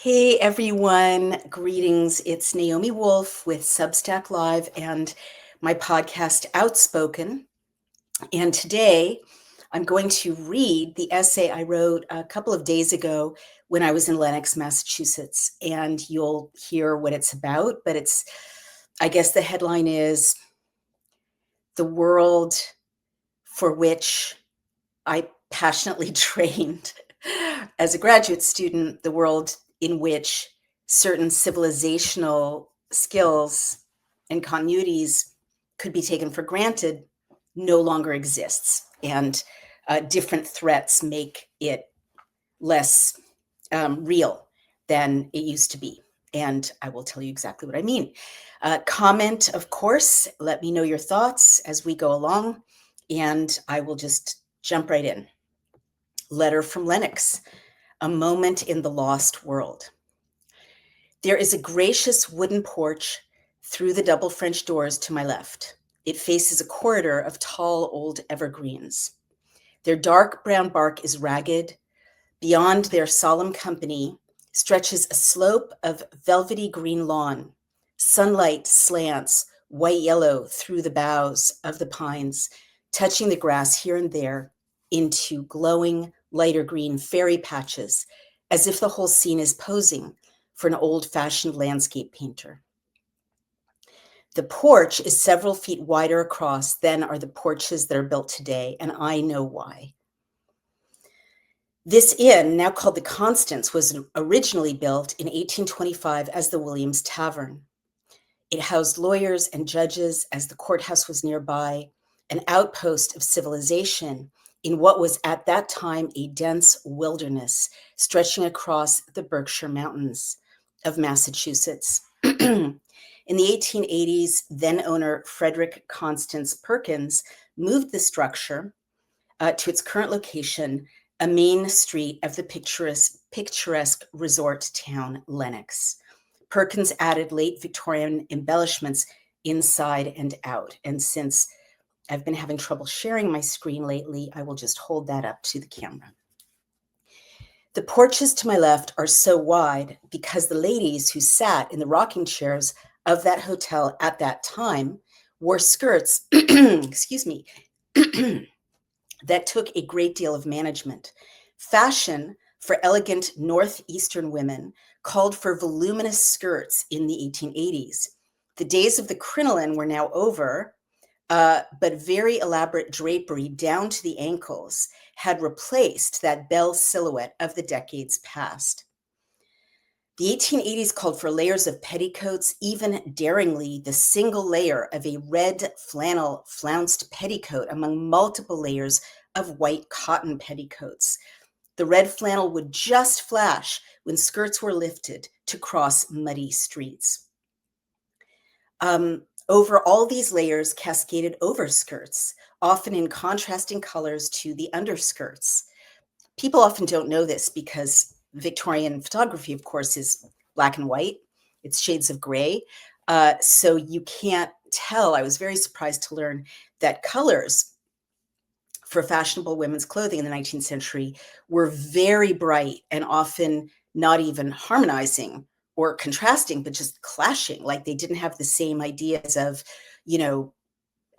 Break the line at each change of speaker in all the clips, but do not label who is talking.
Hey everyone, greetings. It's Naomi Wolf with Substack Live and my podcast Outspoken. And today I'm going to read the essay I wrote a couple of days ago when I was in Lenox, Massachusetts. And you'll hear what it's about, but I guess the headline is "The World for Which I Passionately Trained as a graduate student, the world in which certain civilizational skills and continuities could be taken for granted no longer exists. And different threats make it less real than it used to be. And I will tell you exactly what I mean. Comment, of course, let me know your thoughts as we go along, and I will just jump right in. Letter from Lenox, a moment in the lost world. There is a gracious wooden porch through the double French doors to my left. It faces a corridor of tall old evergreens. Their dark brown bark is ragged. Beyond their solemn company stretches a slope of velvety green lawn. Sunlight slants white-yellow through the boughs of the pines, touching the grass here and there into glowing lighter green fairy patches, as if the whole scene is posing for an old-fashioned landscape painter. The porch is several feet wider across than are the porches that are built today, and I know why. This inn, now called the Constance, was originally built in 1825 as the Williams Tavern. It housed lawyers and judges as the courthouse was nearby, an outpost of civilization in what was at that time a dense wilderness stretching across the Berkshire Mountains of Massachusetts. In the 1880s, then owner Frederick Constance Perkins moved the structure to its current location, a main street of the picturesque resort town Lenox. Perkins added late Victorian embellishments inside and out. And since I've been having trouble sharing my screen lately, I will just hold that up to the camera. The porches to my left are so wide because the ladies who sat in the rocking chairs of that hotel at that time wore skirts, excuse me, that took a great deal of management. Fashion for elegant Northeastern women called for voluminous skirts in the 1880s. The days of the crinoline were now over, but very elaborate drapery down to the ankles had replaced that belle silhouette of the decades past. The 1880s called for layers of petticoats, even daringly the single layer of a red flannel flounced petticoat among multiple layers of white cotton petticoats. The red flannel would just flash when skirts were lifted to cross muddy streets. Over all these layers cascaded overskirts, often in contrasting colors to the underskirts. People often don't know this because Victorian photography, of course, is black and white. It's shades of gray. So you can't tell. I was very surprised to learn that colors for fashionable women's clothing in the 19th century were very bright and often not even harmonizing or contrasting, but just clashing. Like they didn't have the same ideas of,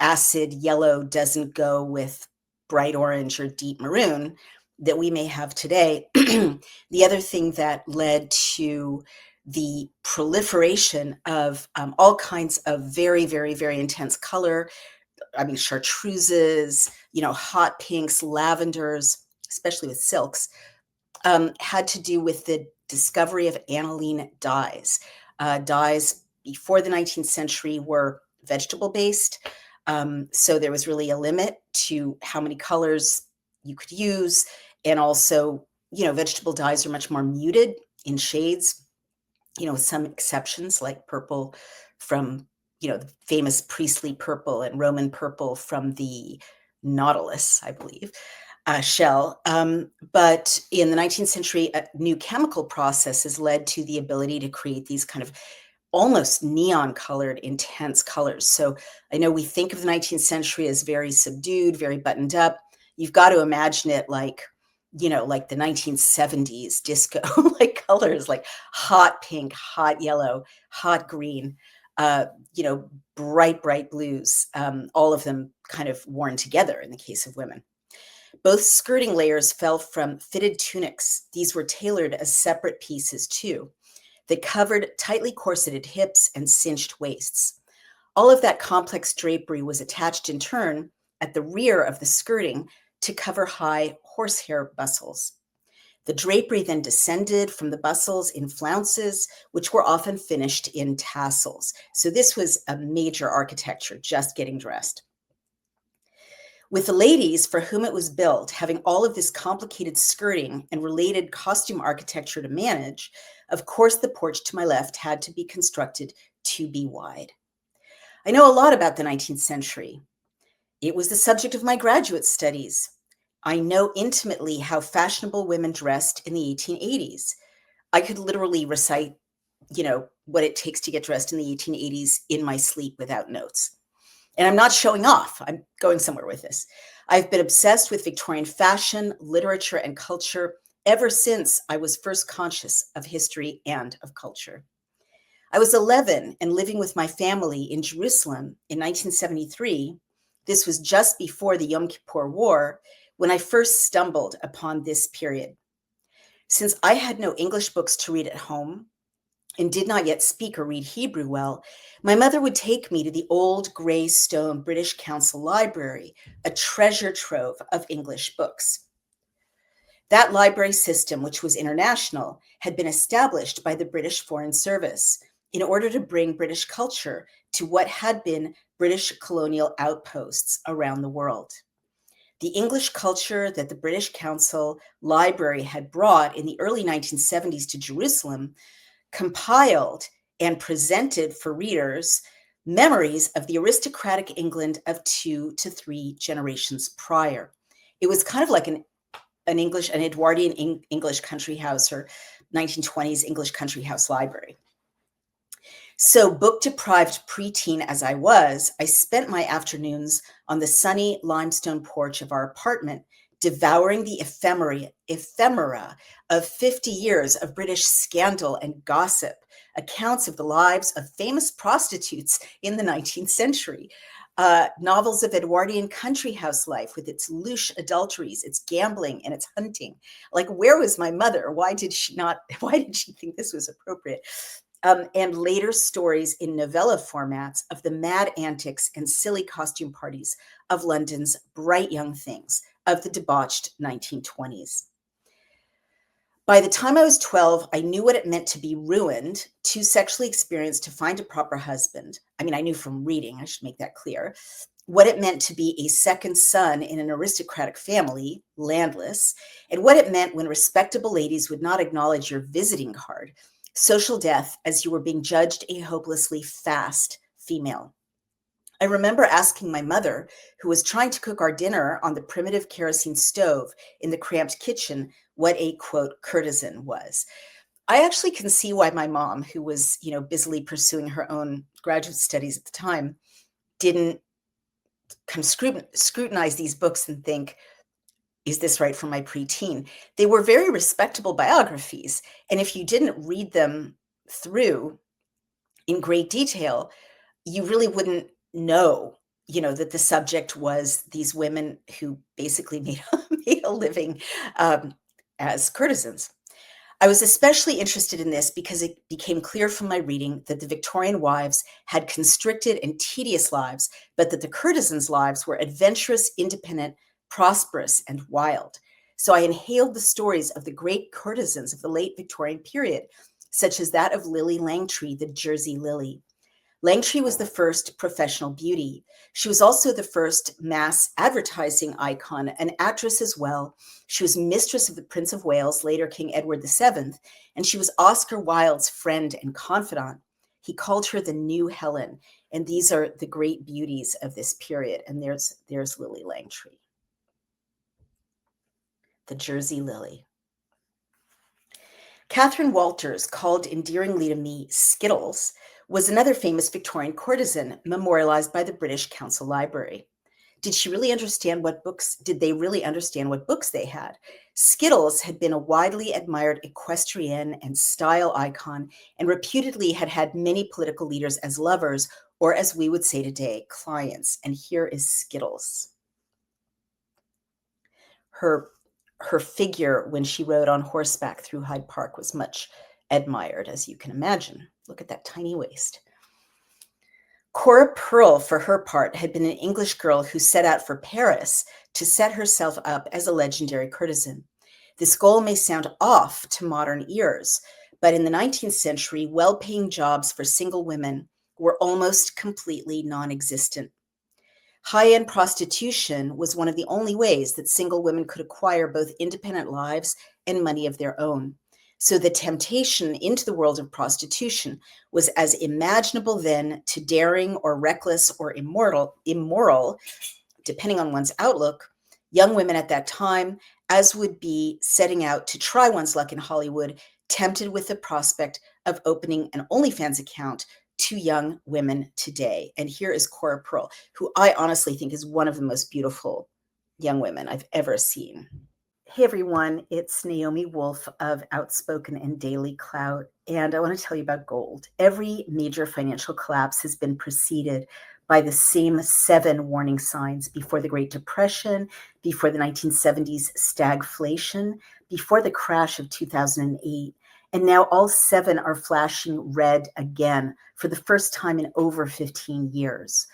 acid yellow doesn't go with bright orange or deep maroon that we may have today. The other thing that led to the proliferation of all kinds of very, very, very intense color, chartreuses, hot pinks, lavenders, especially with silks, had to do with the discovery of aniline dyes. Dyes before the 19th century were vegetable-based, so there was really a limit to how many colors you could use. And also, vegetable dyes are much more muted in shades, with some exceptions like purple from, the famous Priestley purple and Roman purple from the Nautilus, I believe, shell. But in the 19th century, new chemical processes led to the ability to create these kind of almost neon colored, intense colors. So I know we think of the 19th century as very subdued, very buttoned up. You've got to imagine it like, like the 1970s disco like colors, like hot pink, hot yellow, hot green, uh, you know, bright blues, all of them kind of worn together in the case of women. Both skirting layers fell from fitted tunics. These were tailored as separate pieces too, that covered tightly corseted hips and cinched waists. All of that complex drapery was attached in turn at the rear of the skirting to cover high horsehair bustles. The drapery then descended from the bustles in flounces, which were often finished in tassels. So this was a major architecture, just getting dressed. With the ladies for whom it was built, having all of this complicated skirting and related costume architecture to manage, of course, the porch to my left had to be constructed to be wide. I know a lot about the 19th century. It was the subject of my graduate studies. I know intimately how fashionable women dressed in the 1880s. I could literally recite, what it takes to get dressed in the 1880s in my sleep without notes. And I'm not showing off. I'm going somewhere with this. I've been obsessed with Victorian fashion, literature, and culture ever since I was first conscious of history and of culture. I was 11 and living with my family in Jerusalem in 1973. This was just before the Yom Kippur War, when I first stumbled upon this period. Since I had no English books to read at home and did not yet speak or read Hebrew well, my mother would take me to the old gray stone British Council Library, a treasure trove of English books. That library system, which was international, had been established by the British Foreign Service in order to bring British culture to what had been British colonial outposts around the world. The English culture that the British Council Library had brought in the early 1970s to Jerusalem compiled and presented for readers memories of the aristocratic England of 2 to 3 generations prior. It was kind of like an Edwardian English country house or 1920s English country house library. So book-deprived preteen as I was, I spent my afternoons on the sunny limestone porch of our apartment, devouring the ephemera of 50 years of British scandal and gossip, accounts of the lives of famous prostitutes in the 19th century, novels of Edwardian country house life with its louche adulteries, its gambling, and its hunting. Like, where was my mother? Why did she think this was appropriate? And later stories in novella formats of the mad antics and silly costume parties of London's bright young things of the debauched 1920s. By the time I was 12, I knew what it meant to be ruined, too sexually experienced to find a proper husband. I mean, I knew from reading, I should make that clear, what it meant to be a second son in an aristocratic family, landless, and what it meant when respectable ladies would not acknowledge your visiting card, social death, as you were being judged a hopelessly fast female. I remember asking my mother, who was trying to cook our dinner on the primitive kerosene stove in the cramped kitchen, what a, quote, courtesan was. I actually can see why my mom, who was, busily pursuing her own graduate studies at the time, didn't kind of scrutinize these books and think, is this right for my preteen? They were very respectable biographies. And if you didn't read them through in great detail, you really wouldn't know, that the subject was these women who basically made a living as courtesans. I was especially interested in this because it became clear from my reading that the Victorian wives had constricted and tedious lives, but that the courtesans' lives were adventurous, independent, prosperous, and wild. So I inhaled the stories of the great courtesans of the late Victorian period, such as that of Lily Langtry, the Jersey Lily. Langtry was the first professional beauty. She was also the first mass advertising icon, an actress as well. She was mistress of the Prince of Wales, later King Edward VII, and she was Oscar Wilde's friend and confidant. He called her the new Helen, and these are the great beauties of this period. And there's Lily Langtry, the Jersey Lily. Catherine Walters, called endearingly to me Skittles, was another famous Victorian courtesan memorialized by the British Council Library. Did they really understand what books they had? Skittles had been a widely admired equestrian and style icon, and reputedly had had many political leaders as lovers, or as we would say today, clients. And here is Skittles. Her her figure when she rode on horseback through Hyde Park was much admired, as you can imagine. Look at that tiny waist. Cora Pearl, for her part, had been an English girl who set out for Paris to set herself up as a legendary courtesan. This goal may sound off to modern ears, but in the 19th century, well-paying jobs for single women were almost completely non-existent. High-end prostitution was one of the only ways that single women could acquire both independent lives and money of their own. So the temptation into the world of prostitution was as imaginable then to daring or reckless or immoral, depending on one's outlook, young women at that time, as would be setting out to try one's luck in Hollywood, tempted with the prospect of opening an OnlyFans account to young women today. And here is Cora Pearl, who I honestly think is one of the most beautiful young women I've ever seen. Hey everyone, it's Naomi Wolf of Outspoken and Daily Clout, and I want to tell you about gold. Every major financial collapse has been preceded by the same 7 warning signs: before the Great Depression, before the 1970s stagflation, before the crash of 2008, and now all 7 are flashing red again for the first time in over 15 years.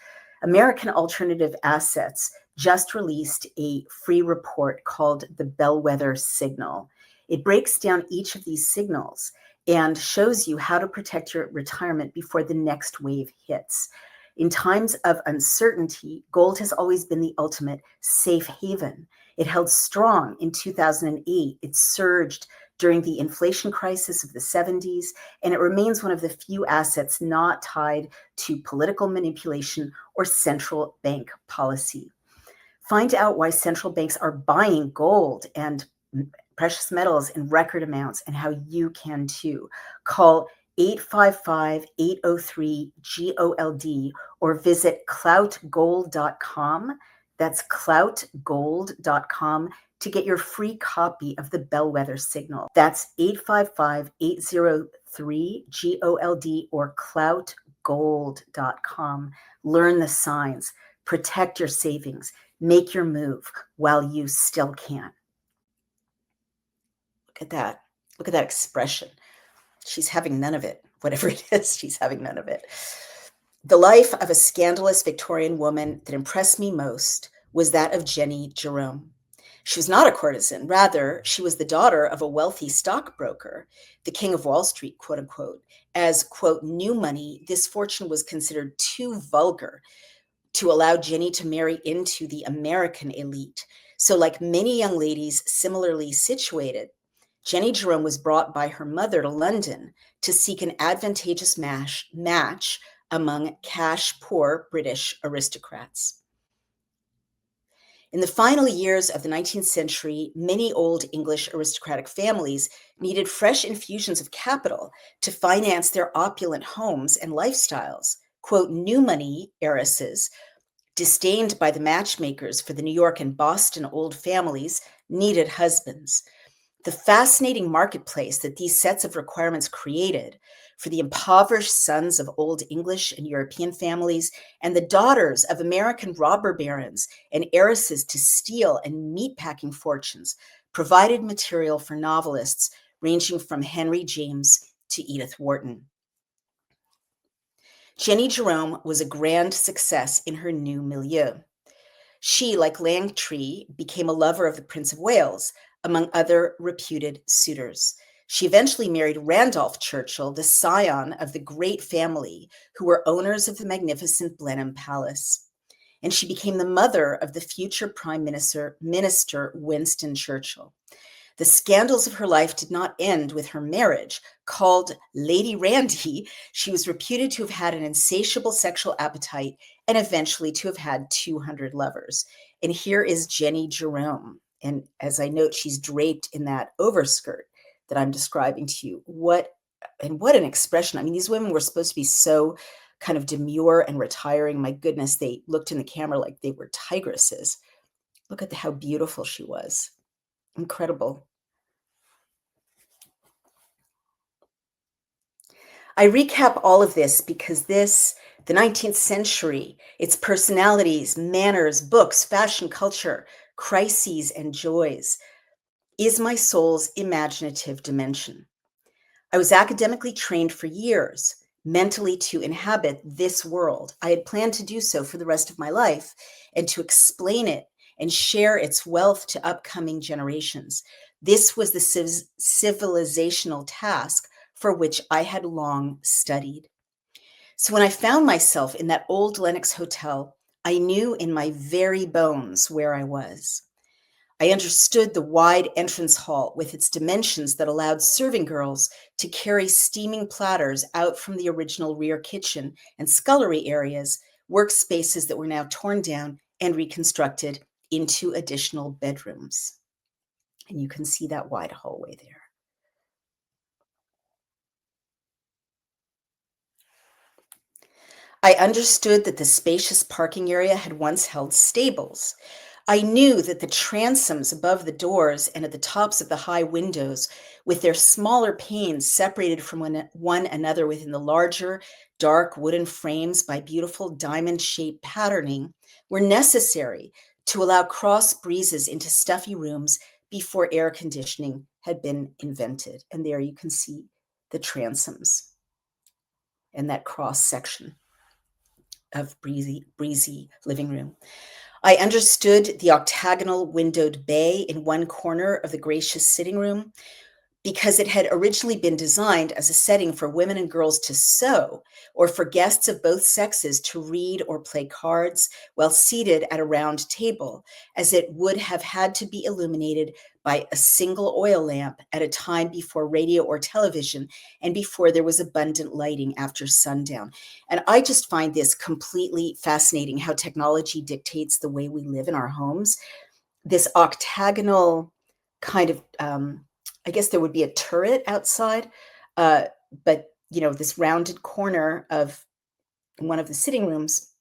American Alternative Assets just released a free report called the Bellwether Signal. It breaks down each of these signals and shows you how to protect your retirement before the next wave hits. In times of uncertainty, gold has always been the ultimate safe haven. It held strong in 2008. It surged during the inflation crisis of the 70s, and it remains one of the few assets not tied to political manipulation or central bank policy. Find out why central banks are buying gold and precious metals in record amounts and how you can too. Call 855-803-GOLD or visit cloutgold.com. That's cloutgold.com to get your free copy of the Bellwether Signal. That's 855-803-GOLD or cloutgold.com. Learn the signs, protect your savings, make your move while you still can. Look at that. Look at that expression. She's having none of it. Whatever it is, she's having none of it. The life of a scandalous Victorian woman that impressed me most was that of Jenny Jerome. She was not a courtesan. Rather, she was the daughter of a wealthy stockbroker, the king of Wall Street, quote unquote. As, quote, new money, this fortune was considered too vulgar to allow Jenny to marry into the American elite. So, like many young ladies similarly situated, Jenny Jerome was brought by her mother to London to seek an advantageous match among cash-poor British aristocrats. In the final years of the 19th century, many old English aristocratic families needed fresh infusions of capital to finance their opulent homes and lifestyles. Quote, new money heiresses, disdained by the matchmakers for the New York and Boston old families, needed husbands. The fascinating marketplace that these sets of requirements created for the impoverished sons of old English and European families and the daughters of American robber barons and heiresses to steal and meatpacking fortunes provided material for novelists ranging from Henry James to Edith Wharton. Jenny Jerome was a grand success in her new milieu. She, like Langtry, became a lover of the Prince of Wales, among other reputed suitors. She eventually married Randolph Churchill, the scion of the great family who were owners of the magnificent Blenheim Palace. And she became the mother of the future Prime Minister Winston Churchill. The scandals of her life did not end with her marriage. Called Lady Randy, she was reputed to have had an insatiable sexual appetite and eventually to have had 200 lovers. And here is Jenny Jerome. And as I note, she's draped in that overskirt that I'm describing to you. What an expression. I mean, these women were supposed to be so kind of demure and retiring. My goodness, they looked in the camera like they were tigresses. Look at how beautiful she was. Incredible. I recap all of this because the 19th century, its personalities, manners, books, fashion, culture, crises, and joys, is my soul's imaginative dimension. I was academically trained for years, mentally to inhabit this world. I had planned to do so for the rest of my life and to explain it and share its wealth to upcoming generations. This was the civilizational task for which I had long studied. So when I found myself in that old Lenox hotel, I knew in my very bones where I was. I understood the wide entrance hall with its dimensions that allowed serving girls to carry steaming platters out from the original rear kitchen and scullery areas, workspaces that were now torn down and reconstructed into additional bedrooms. And you can see that wide hallway there. I understood that the spacious parking area had once held stables. I knew that the transoms above the doors and at the tops of the high windows, with their smaller panes separated from one another within the larger, dark wooden frames by beautiful diamond-shaped patterning, were necessary to allow cross breezes into stuffy rooms before air conditioning had been invented. And there you can see the transoms and that cross section of breezy living room. I understood the octagonal windowed bay in one corner of the gracious sitting room because it had originally been designed as a setting for women and girls to sew or for guests of both sexes to read or play cards while seated at a round table, as it would have had to be illuminated by a single oil lamp at a time before radio or television and before there was abundant lighting after sundown. And I just find this completely fascinating how technology dictates the way we live in our homes. This octagonal kind of I guess there would be a turret outside, uh, but this rounded corner of one of the sitting rooms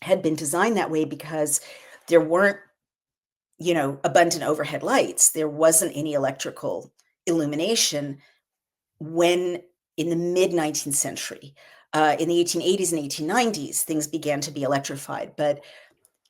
had been designed that way because there weren't, abundant overhead lights. There wasn't any electrical illumination when in the mid 19th century. In the 1880s and 1890s, things began to be electrified, but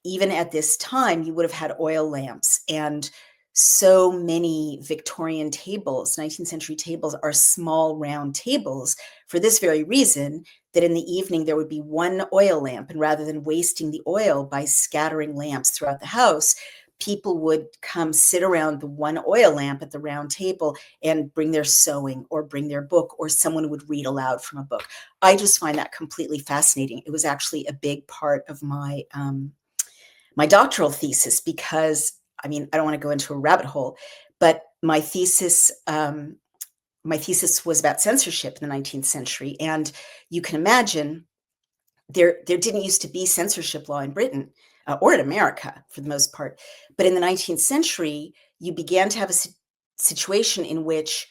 even at this time, you would have had oil lamps, and so many Victorian tables, 19th century tables, are small round tables for this very reason, that in the evening there would be one oil lamp, and rather than wasting the oil by scattering lamps throughout the house, people would come sit around the one oil lamp at the round table and bring their sewing or bring their book, or someone would read aloud from a book. I just find that completely fascinating. It was actually a big part of my doctoral thesis because, I mean, I don't want to go into a rabbit hole, but my thesis was about censorship in the 19th century, and you can imagine there didn't used to be censorship law in Britain or in America for the most part, but in the 19th century you began to have a situation in which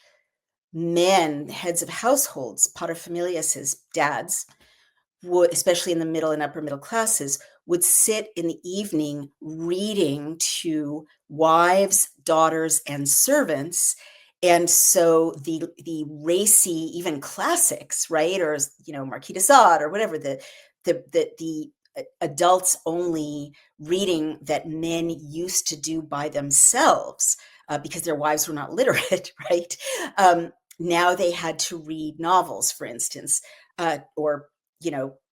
men, heads of households, paterfamiliases, dads, would, especially in the middle and upper middle classes, would sit in the evening reading to wives, daughters, and servants. And so the racy, even classics, right, or Marquis de Sade or whatever, the adults only reading that men used to do by themselves because their wives were not literate, right? Now they had to read novels, for instance, or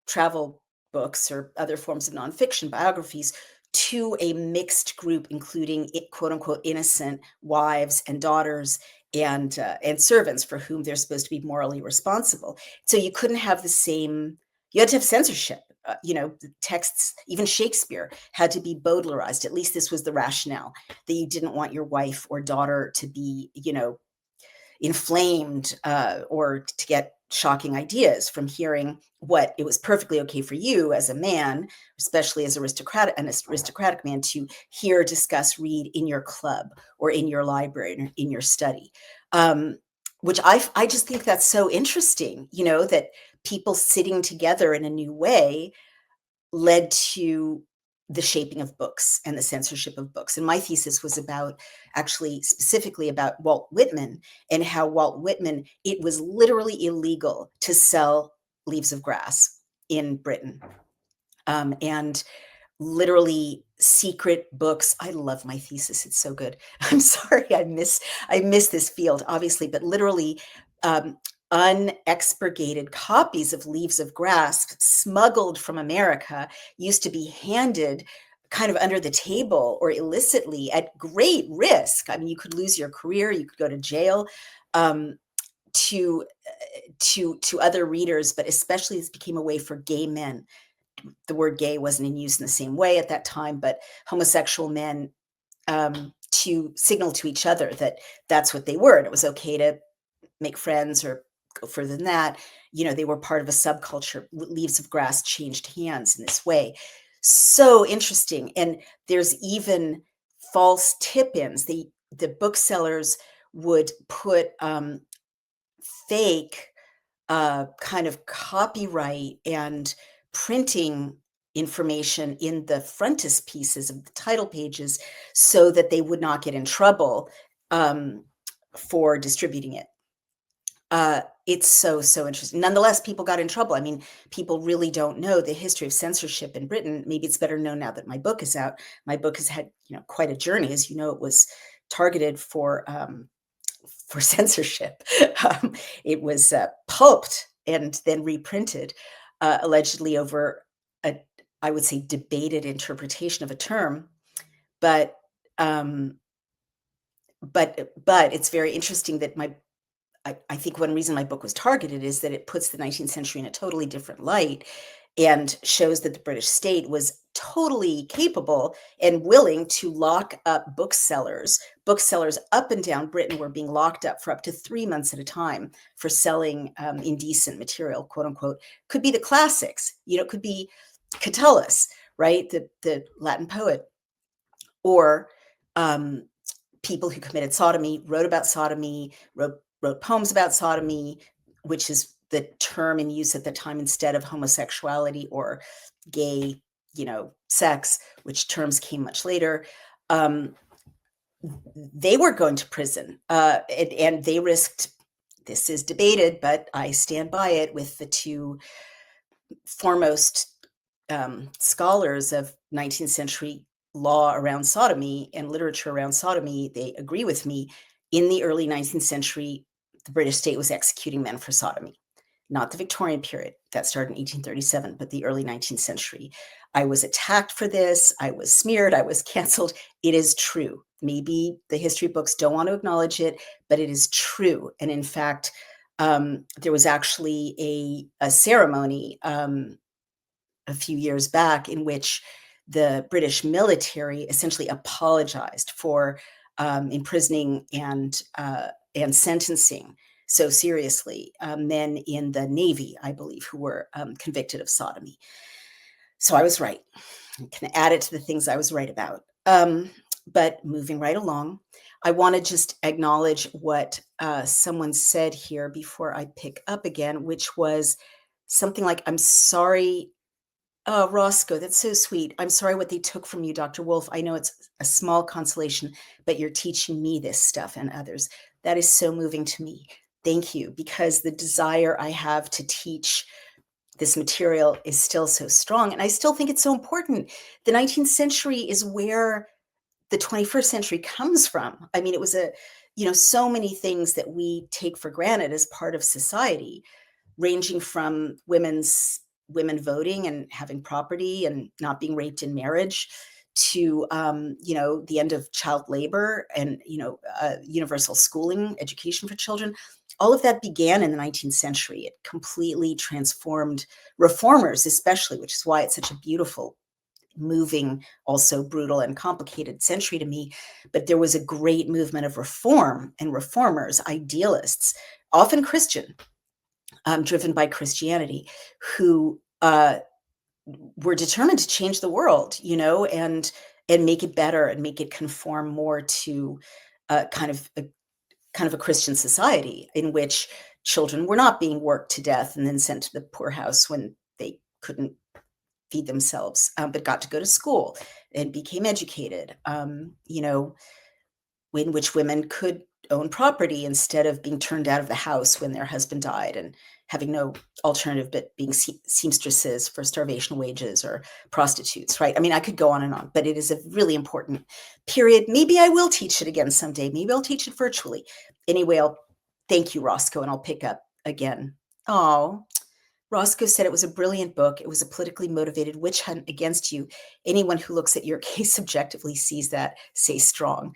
travel books or other forms of nonfiction biographies to a mixed group, including quote unquote innocent wives and daughters and servants for whom they're supposed to be morally responsible. So you couldn't have the same. You had to have censorship. The texts, even Shakespeare, had to be Baudelarized. At least this was the rationale, that you didn't want your wife or daughter to be, inflamed or to get shocking ideas from hearing what it was perfectly okay for you as a man, especially as an aristocratic man, to hear, discuss, read in your club or in your library or in your study. which I just think that's so interesting, that people sitting together in a new way led to the shaping of books and the censorship of books. And my thesis was about, actually specifically about Walt Whitman, and how Walt Whitman, it was literally illegal to sell Leaves of Grass in Britain. And literally secret books. I love my thesis. It's so good. I'm sorry I miss this field, obviously, but literally unexpurgated copies of Leaves of Grass smuggled from America used to be handed kind of under the table or illicitly at great risk. I mean, you could lose your career, you could go to jail. Um, to other readers, but especially this became a way for gay men. The word gay wasn't in use in the same way at that time, but homosexual men, to signal to each other that that's what they were. And it was okay to make friends or go further than that. They were part of a subculture. Leaves of Grass changed hands in this way. So interesting. And there's even false tip-ins. The booksellers would put fake kind of copyright and printing information in the frontispieces of the title pages so that they would not get in trouble um, for distributing it. It's so interesting. Nonetheless, people got in trouble. I mean, people really don't know the history of censorship in Britain. Maybe it's better known now that my book is out. My book has had, quite a journey. As you know, it was targeted for censorship. It was pulped and then reprinted, allegedly over a, I would say, debated interpretation of a term. But um, but it's very interesting that I think one reason my book was targeted is that it puts the 19th century in a totally different light and shows that the British state was totally capable and willing to lock up booksellers. Booksellers up and down Britain were being locked up for up to 3 months at a time for selling indecent material, quote unquote. Could be the classics, it could be Catullus, right? The Latin poet, or people who committed sodomy, wrote about sodomy, wrote poems about sodomy, which is the term in use at the time instead of homosexuality or gay, sex, which terms came much later. They were going to prison, and they risked. This is debated, but I stand by it, with the two foremost scholars of 19th century law around sodomy and literature around sodomy. They agree with me. In the early 19th century, the British state was executing men for sodomy, not the Victorian period that started in 1837, but the early 19th century. I was attacked for this. I was smeared. I was canceled. It is true. Maybe the history books don't want to acknowledge it, but it is true. And in fact, there was actually a ceremony a few years back in which the British military essentially apologized for imprisoning and sentencing so seriously men in the Navy, I believe, who were convicted of sodomy. So I was right. I can add it to the things I was right about. But moving right along, I want to just acknowledge what someone said here before I pick up again, which was something like, "I'm sorry." Oh, Roscoe, that's so sweet. "I'm sorry what they took from you, Dr. Wolf. I know it's a small consolation, but you're teaching me this stuff and others." That is so moving to me. Thank you, because the desire I have to teach this material is still so strong. And I still think it's so important. The 19th century is where the 21st century comes from. I mean, it was so many things that we take for granted as part of society, ranging from women voting and having property and not being raped in marriage, to the end of child labor and universal schooling, education for children. All of that began in the 19th century. It completely transformed reformers, especially, which is why it's such a beautiful, moving, also brutal and complicated century to me. But there was a great movement of reform and reformers, idealists, often Christian, driven by Christianity, who were determined to change the world, and make it better and make it conform more to kind of kind of a Christian society in which children were not being worked to death and then sent to the poorhouse when they couldn't feed themselves, but got to go to school and became educated. In which women could own property instead of being turned out of the house when their husband died and having no alternative but being seamstresses for starvation wages or prostitutes, right? I mean, I could go on, but it is a really important period. Maybe I will teach it again someday. Maybe I'll teach it virtually. Anyway, thank you, Roscoe, and I'll pick up again. Oh, Roscoe said it was a brilliant book. It was a politically motivated witch hunt against you. Anyone who looks at your case objectively sees that. Say strong.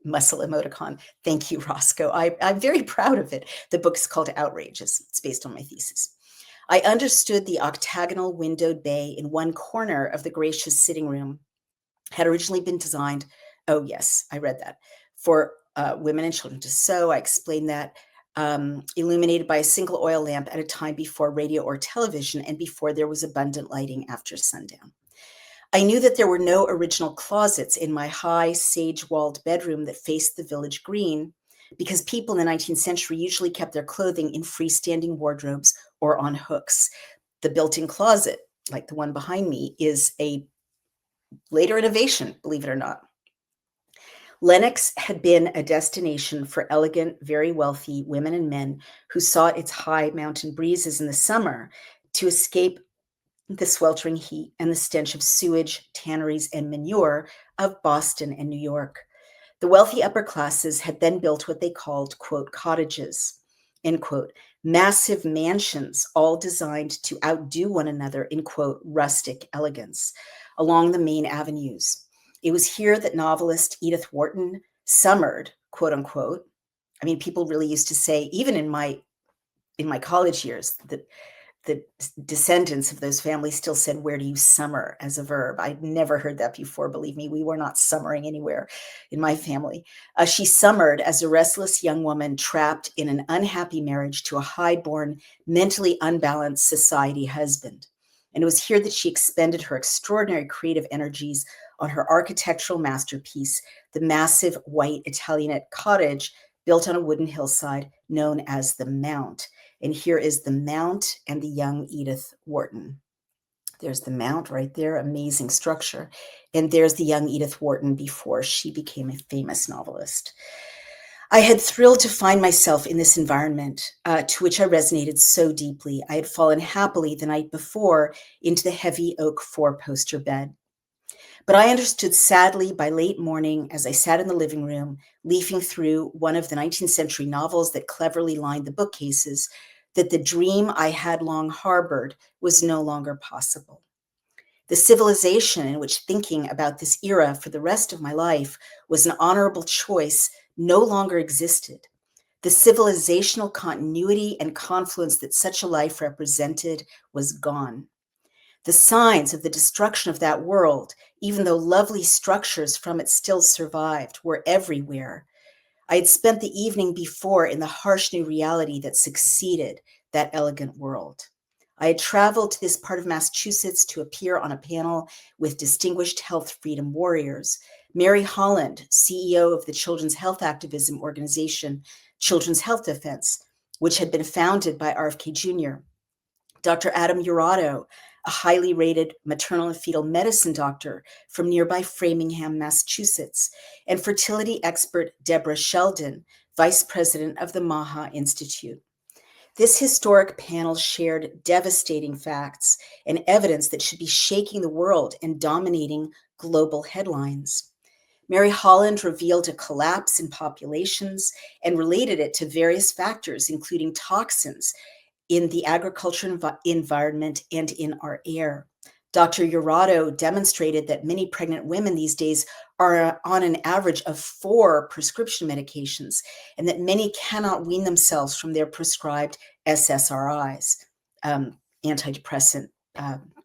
Muscle emoticon. Thank you, Roscoe. I'm very proud of it. The book is called Outrageous. It's based on my thesis. I understood the octagonal windowed bay in one corner of the gracious sitting room had originally been designed. Oh, yes, I read that. For women and children to sew. I explained that. Illuminated by a single oil lamp at a time before radio or television and before there was abundant lighting after sundown. I knew that there were no original closets in my high, sage-walled bedroom that faced the village green, because people in the 19th century usually kept their clothing in freestanding wardrobes or on hooks. The built-in closet, like the one behind me, is a later innovation, believe it or not. Lenox had been a destination for elegant, very wealthy women and men who sought its high mountain breezes in the summer to escape the sweltering heat and the stench of sewage, tanneries, and manure of Boston and New York. The wealthy upper classes had then built what they called, quote, cottages, end quote, massive mansions, all designed to outdo one another in, quote, rustic elegance, along the main avenues. It was here that novelist Edith Wharton summered, quote unquote. I mean, people really used to say, even in my college years, that the descendants of those families still said, where do you summer as a verb? I'd never heard that before. Believe me, we were not summering anywhere in my family. She summered as a restless young woman trapped in an unhappy marriage to a high-born, mentally unbalanced society husband. And it was here that she expended her extraordinary creative energies on her architectural masterpiece, the massive white Italianate cottage built on a wooden hillside known as the Mount. And here is the Mount and the young Edith Wharton. There's the Mount right there, amazing structure. And there's the young Edith Wharton before she became a famous novelist. I had thrilled to find myself in this environment to which I resonated so deeply. I had fallen happily the night before into the heavy oak four-poster bed. But I understood sadly by late morning as I sat in the living room, leafing through one of the 19th century novels that cleverly lined the bookcases, that the dream I had long harbored was no longer possible. The civilization in which thinking about this era for the rest of my life was an honorable choice no longer existed. The civilizational continuity and confluence that such a life represented was gone. The signs of the destruction of that world, even though lovely structures from it still survived, were everywhere. I had spent the evening before in the harsh new reality that succeeded that elegant world. I had traveled to this part of Massachusetts to appear on a panel with distinguished health freedom warriors. Mary Holland, CEO of the children's health activism organization, Children's Health Defense, which had been founded by RFK Jr., Dr. Adam Urato, a highly rated maternal and fetal medicine doctor from nearby Framingham, Massachusetts, and fertility expert Deborah Sheldon, vice president of the Maha Institute. This historic panel shared devastating facts and evidence that should be shaking the world and dominating global headlines. Mary Holland revealed a collapse in populations and related it to various factors, including toxins in the agriculture environment and in our air. Dr. Urato demonstrated that many pregnant women these days are on an average of 4 prescription medications, and that many cannot wean themselves from their prescribed SSRIs, antidepressant,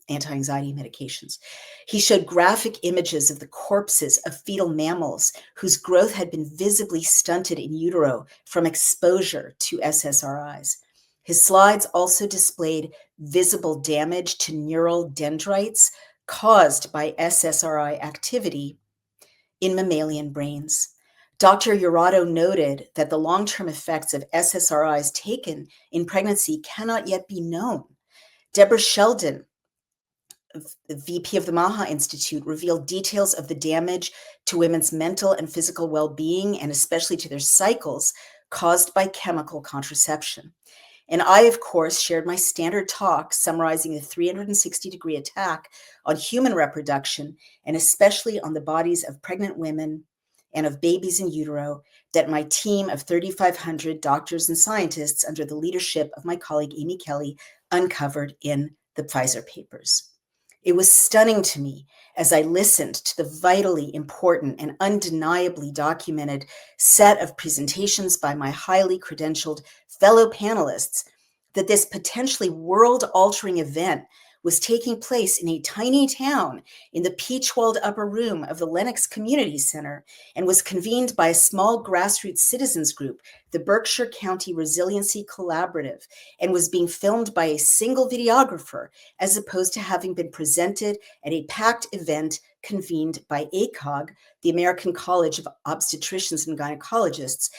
anti-anxiety medications. He showed graphic images of the corpses of fetal mammals whose growth had been visibly stunted in utero from exposure to SSRIs. His slides also displayed visible damage to neural dendrites caused by SSRI activity in mammalian brains. Dr. Urato noted that the long-term effects of SSRIs taken in pregnancy cannot yet be known. Deborah Sheldon, the VP of the Maha Institute, revealed details of the damage to women's mental and physical well-being, and especially to their cycles, caused by chemical contraception. And I, of course, shared my standard talk summarizing the 360-degree attack on human reproduction, and especially on the bodies of pregnant women and of babies in utero, that my team of 3,500 doctors and scientists under the leadership of my colleague Amy Kelly uncovered in the Pfizer papers. It was stunning to me as I listened to the vitally important and undeniably documented set of presentations by my highly credentialed fellow panelists that this potentially world-altering event was taking place in a tiny town in the peach-walled upper room of the Lenox Community Center, and was convened by a small grassroots citizens group, the Berkshire County Resiliency Collaborative, and was being filmed by a single videographer, as opposed to having been presented at a packed event convened by ACOG, the American College of Obstetricians and Gynecologists,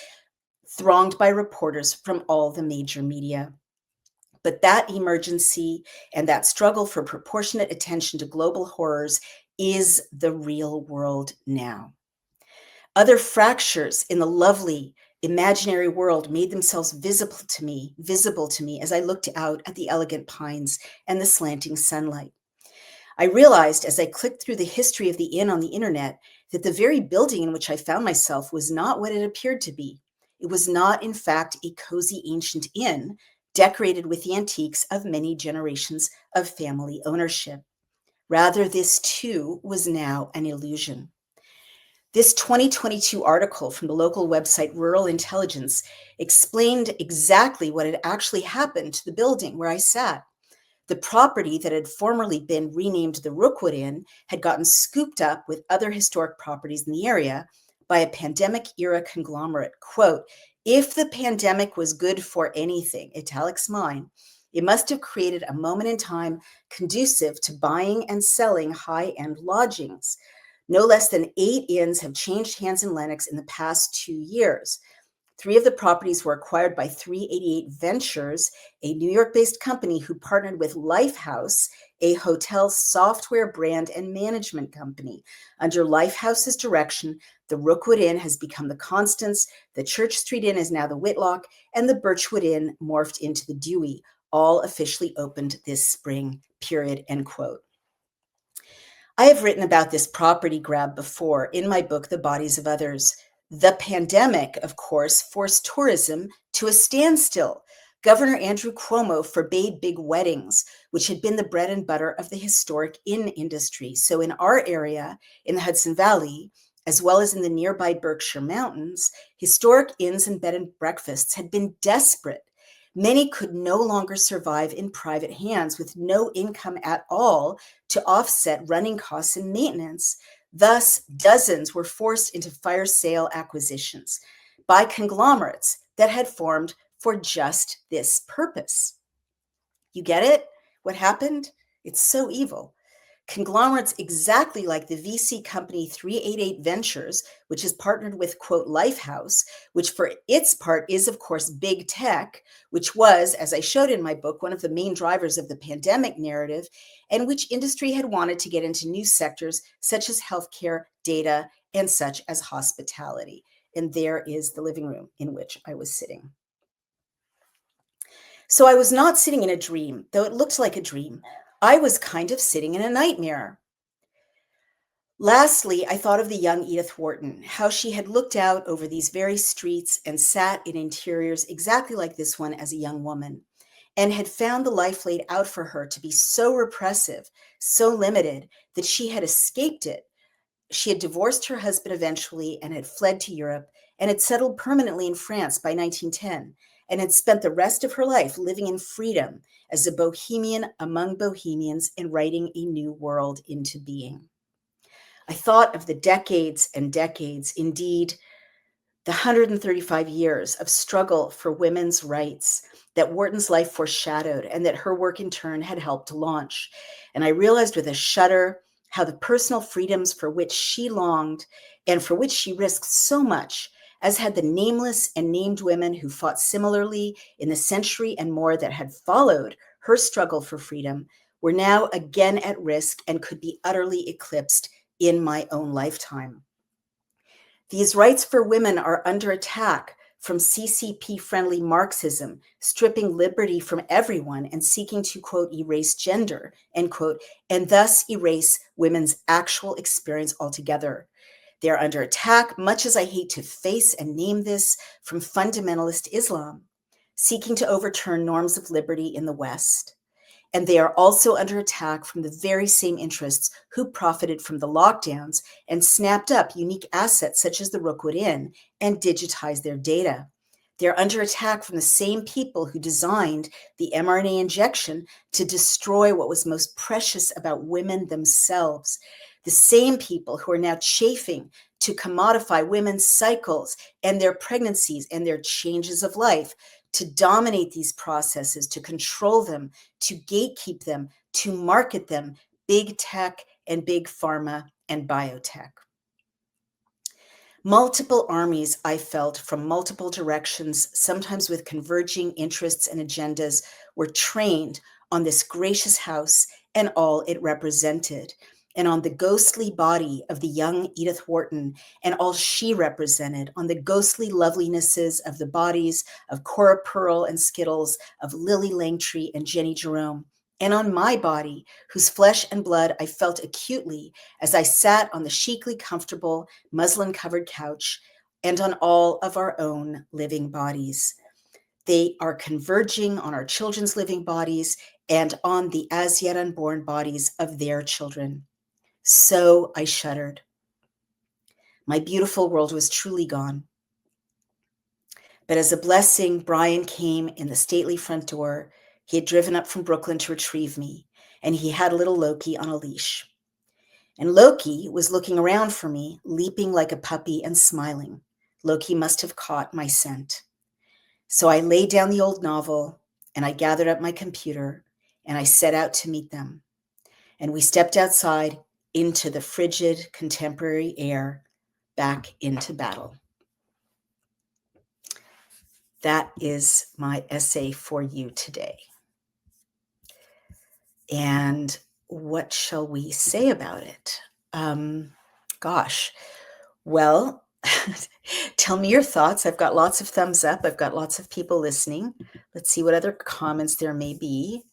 thronged by reporters from all the major media. But that emergency and that struggle for proportionate attention to global horrors is the real world now. Other fractures in the lovely imaginary world made themselves visible to me as I looked out at the elegant pines and the slanting sunlight. I realized as I clicked through the history of the inn on the internet that the very building in which I found myself was not what it appeared to be. It was not, in fact, a cozy ancient inn decorated with the antiques of many generations of family ownership. Rather, this too was now an illusion. This 2022 article from the local website Rural Intelligence explained exactly what had actually happened to the building where I sat. The property that had formerly been renamed the Rookwood Inn had gotten scooped up with other historic properties in the area by a pandemic-era conglomerate. Quote, "If the pandemic was good for anything," italics mine, "it must have created a moment in time conducive to buying and selling high-end lodgings. No less than 8 inns have changed hands in Lenox in the past 2 years. 3 of the properties were acquired by 388 Ventures, a New York-based company who partnered with Lifehouse, a hotel software brand and management company. Under Lifehouse's direction, the Rookwood Inn has become the Constance, the Church Street Inn is now the Whitlock, and the Birchwood Inn morphed into the Dewey, all officially opened this spring, period," end quote. I have written about this property grab before in my book, The Bodies of Others. The pandemic, of course, forced tourism to a standstill. Governor Andrew Cuomo forbade big weddings, which had been the bread and butter of the historic inn industry. So in our area, in the Hudson Valley, as well as in the nearby Berkshire Mountains, historic inns and bed and breakfasts had been desperate. Many could no longer survive in private hands with no income at all to offset running costs and maintenance. Thus, dozens were forced into fire sale acquisitions by conglomerates that had formed for just this purpose. You get it? What happened? It's so evil. Conglomerates exactly like the VC company 388 Ventures, which is partnered with, quote, Lifehouse, which for its part is, of course, big tech, which was, as I showed in my book, one of the main drivers of the pandemic narrative, and which industry had wanted to get into new sectors such as healthcare, data, and such as hospitality. And there is the living room in which I was sitting. So I was not sitting in a dream, though it looked like a dream. I was kind of sitting in a nightmare. Lastly, I thought of the young Edith Wharton, how she had looked out over these very streets and sat in interiors exactly like this one as a young woman, and had found the life laid out for her to be so repressive, so limited, that she had escaped it. She had divorced her husband eventually and had fled to Europe and had settled permanently in France by 1910, and had spent the rest of her life living in freedom as a bohemian among bohemians and writing a new world into being. I thought of the decades and decades, indeed, the 135 years of struggle for women's rights that Wharton's life foreshadowed and that her work in turn had helped to launch. And I realized with a shudder how the personal freedoms for which she longed and for which she risked so much, as had the nameless and named women who fought similarly in the century and more that had followed her struggle for freedom, were now again at risk and could be utterly eclipsed in my own lifetime. These rights for women are under attack from CCP-friendly Marxism, stripping liberty from everyone and seeking to, quote, erase gender, end quote, and thus erase women's actual experience altogether. They are under attack, much as I hate to face and name this, from fundamentalist Islam, seeking to overturn norms of liberty in the West. And they are also under attack from the very same interests who profited from the lockdowns and snapped up unique assets such as the Rookwood Inn and digitized their data. They're under attack from the same people who designed the mRNA injection to destroy what was most precious about women themselves. The same people who are now chafing to commodify women's cycles and their pregnancies and their changes of life, to dominate these processes, to control them, to gatekeep them, to market them, big tech and big pharma and biotech. Multiple armies, I felt, from multiple directions, sometimes with converging interests and agendas, were trained on this gracious house and all it represented, and on the ghostly body of the young Edith Wharton and all she represented, on the ghostly lovelinesses of the bodies of Cora Pearl and Skittles, of Lily Langtry and Jenny Jerome, and on my body, whose flesh and blood I felt acutely as I sat on the chicly comfortable muslin-covered couch, and on all of our own living bodies. They are converging on our children's living bodies and on the as yet unborn bodies of their children. So I shuddered. My beautiful world was truly gone. But as a blessing, Brian came in the stately front door. He had driven up from Brooklyn to retrieve me, and he had little Loki on a leash. And Loki was looking around for me, leaping like a puppy and smiling. Loki must have caught my scent. So I laid down the old novel, and I gathered up my computer, and I set out to meet them. And we stepped outside into the frigid contemporary air, back into battle. That is my essay for you today. And what shall we say about it? Gosh, well, tell me your thoughts. I've got lots of thumbs up. I've got lots of people listening. Let's see what other comments there may be.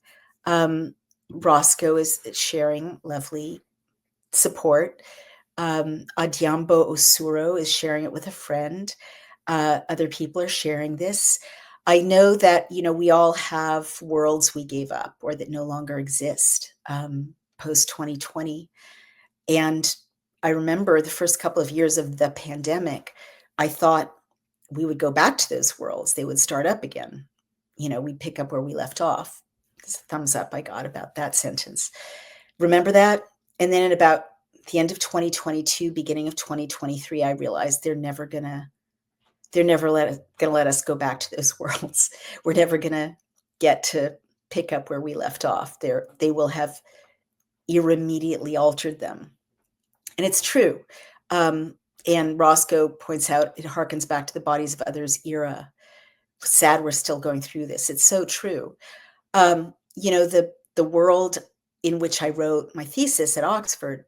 Roscoe is sharing lovely support. Adiambo Osuro is sharing it with a friend. Other people are sharing this. I know that, we all have worlds we gave up or that no longer exist post 2020. And I remember the first couple of years of the pandemic, I thought we would go back to those worlds. They would start up again. We'd pick up where we left off. Thumbs up I got about that sentence. Remember that? And then at about the end of 2022, beginning of 2023, I realized they're never gonna let us go back to those worlds. We're never gonna get to pick up where we left off. They will have irremediately altered them. And it's true. And Roscoe points out it harkens back to the bodies of others era. Sad we're still going through this. It's so true. The world in which I wrote my thesis at Oxford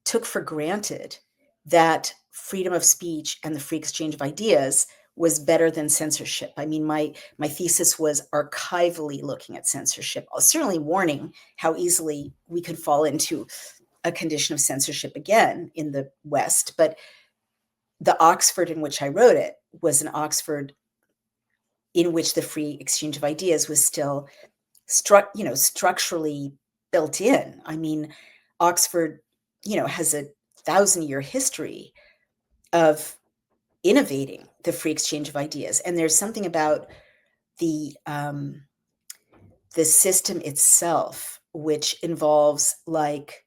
took for granted that freedom of speech and the free exchange of ideas was better than censorship. I mean, my thesis was archivally looking at censorship, certainly warning how easily we could fall into a condition of censorship again in the West. But the Oxford in which I wrote it was an Oxford in which the free exchange of ideas was still structurally built in. I mean, Oxford, has a 1,000-year history of innovating the free exchange of ideas. And there's something about the system itself, which involves like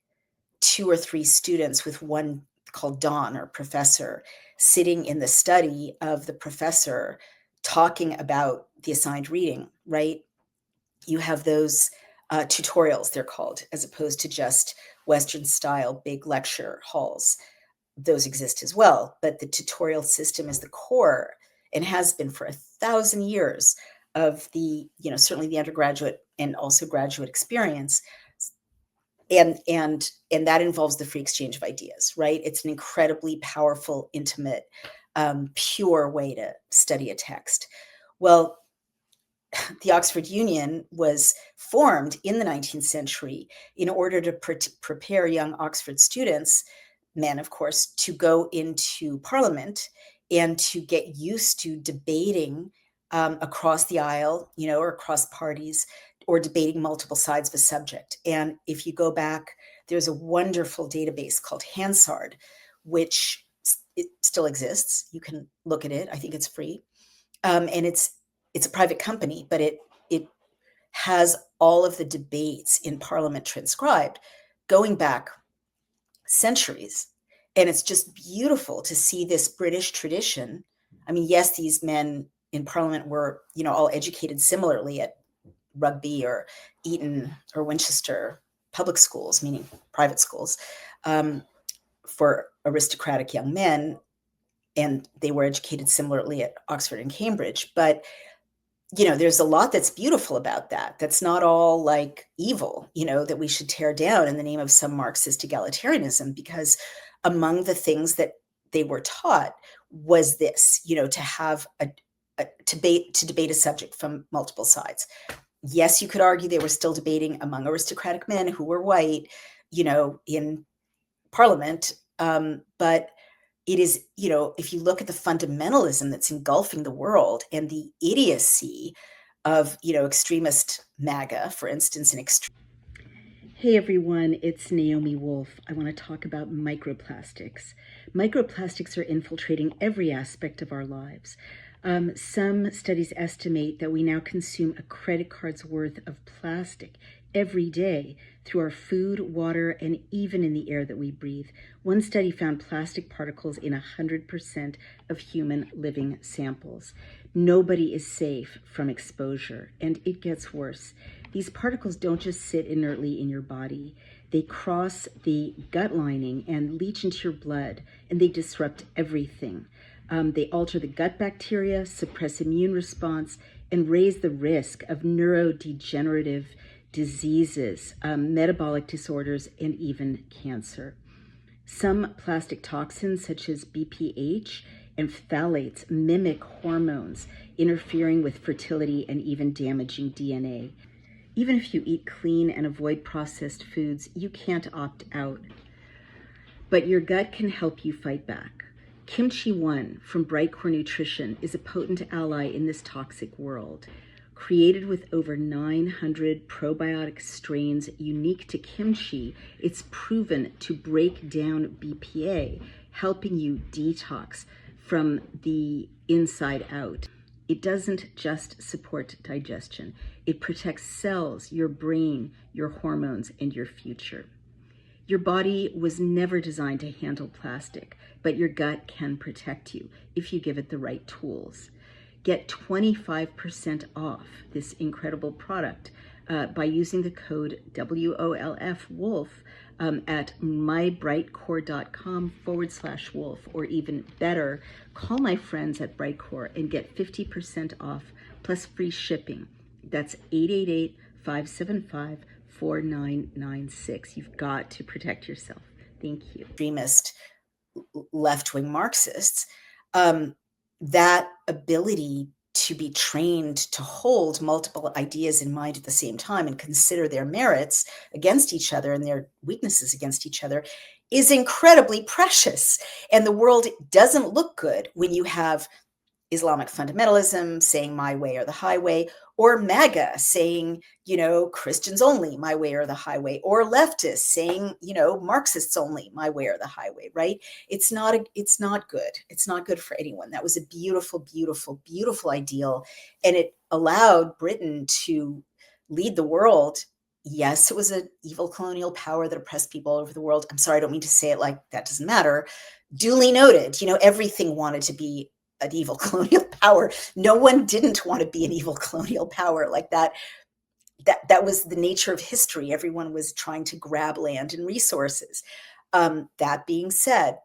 2 or 3 students with one called Don or professor sitting in the study of the professor talking about the assigned reading, right? You have those tutorials, they're called, as opposed to just Western style big lecture halls. Those exist as well, but the tutorial system is the core and has been for 1,000 years of the, certainly the undergraduate and also graduate experience. And that involves the free exchange of ideas, right? It's an incredibly powerful, intimate, pure way to study a text. Well, the Oxford Union was formed in the 19th century in order to prepare young Oxford students, men, of course, to go into Parliament and to get used to debating across the aisle, or across parties, or debating multiple sides of a subject. And if you go back, there's a wonderful database called Hansard, which it still exists. You can look at it. I think it's free. And it's a private company, but it has all of the debates in Parliament transcribed going back centuries. And it's just beautiful to see this British tradition. I mean, yes, these men in Parliament were, all educated similarly at Rugby or Eton or Winchester public schools, meaning private schools, for aristocratic young men. And they were educated similarly at Oxford and Cambridge. But there's a lot that's beautiful about that. That's not all like evil, that we should tear down in the name of some Marxist egalitarianism, because among the things that they were taught was this, to have to debate a subject from multiple sides. Yes, you could argue they were still debating among aristocratic men who were white, in Parliament. But it is, if you look at the fundamentalism that's engulfing the world and the idiocy of, extremist MAGA, for instance,
Hey everyone, it's Naomi Wolf. I want to talk about microplastics. Microplastics are infiltrating every aspect of our lives. Some studies estimate that we now consume a credit card's worth of plastic every day through our food, water, and even in the air that we breathe. One study found plastic particles in 100% of human living samples. Nobody is safe from exposure, and it gets worse. These particles don't just sit inertly in your body. They cross the gut lining and leach into your blood, and they disrupt everything. They alter the gut bacteria, suppress immune response, and raise the risk of neurodegenerative diseases, metabolic disorders, and even cancer. Some plastic toxins, such as BPH and phthalates, mimic hormones, interfering with fertility and even damaging DNA. Even if you eat clean and avoid processed foods, you can't opt out. But your gut can help you fight back. Kimchi 1 from Brightcore Nutrition is a potent ally in this toxic world. Created with over 900 probiotic strains unique to kimchi, it's proven to break down BPA, helping you detox from the inside out. It doesn't just support digestion. It protects cells, your brain, your hormones, and your future. Your body was never designed to handle plastic, but your gut can protect you if you give it the right tools. Get 25% off this incredible product by using the code WOLF at mybrightcore.com/wolf, or even better, call my friends at Brightcore and get 50% off plus free shipping. That's 888-575-4996. You've got to protect yourself. Thank you.
Extremist left-wing Marxists, that ability to be trained to hold multiple ideas in mind at the same time and consider their merits against each other and their weaknesses against each other is incredibly precious. And the world doesn't look good when you have Islamic fundamentalism saying my way or the highway, or MAGA saying, Christians only, my way or the highway, or leftists saying, Marxists only, my way or the highway, right? It's not good. It's not good for anyone. That was a beautiful, beautiful, beautiful ideal. And it allowed Britain to lead the world. Yes, it was an evil colonial power that oppressed people all over the world. I'm sorry, I don't mean to say it like that doesn't matter. Duly noted, everything wanted to be an evil colonial power. No one didn't want to be an evil colonial power like that. that was the nature of history. Everyone was trying to grab land and resources. That being said,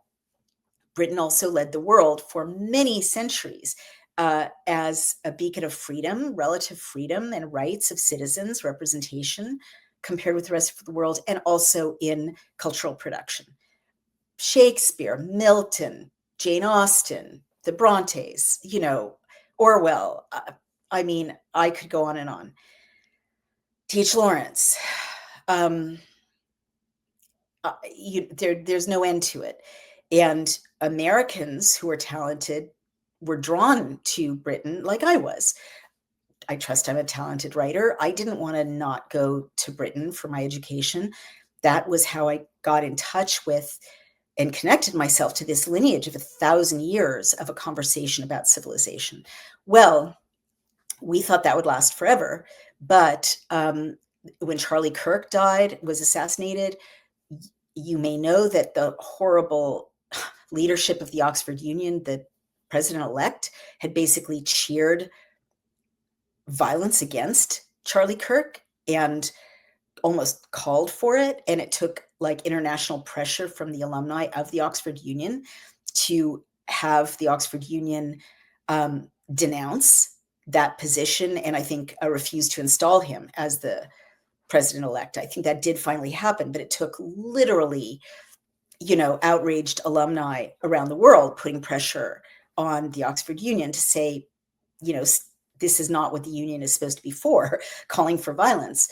Britain also led the world for many centuries as a beacon of freedom, relative freedom, and rights of citizens, representation compared with the rest of the world, and also in cultural production. Shakespeare, Milton, Jane Austen, the Brontes, Orwell. I mean, I could go on and on. T.H. Lawrence. Um, there's no end to it. And Americans who are talented were drawn to Britain like I was. I trust I'm a talented writer. I didn't want to not go to Britain for my education. That was how I got in touch with and connected myself to this lineage of 1,000 years of a conversation about civilization. Well, we thought that would last forever. But when Charlie Kirk was assassinated, you may know that the horrible leadership of the Oxford Union, the president-elect, had basically cheered violence against Charlie Kirk and almost called for it. And it took like international pressure from the alumni of the Oxford Union to have the Oxford Union denounce that position, and I think refuse to install him as the president-elect. I think that did finally happen, but it took literally, outraged alumni around the world putting pressure on the Oxford Union to say, this is not what the union is supposed to be for, calling for violence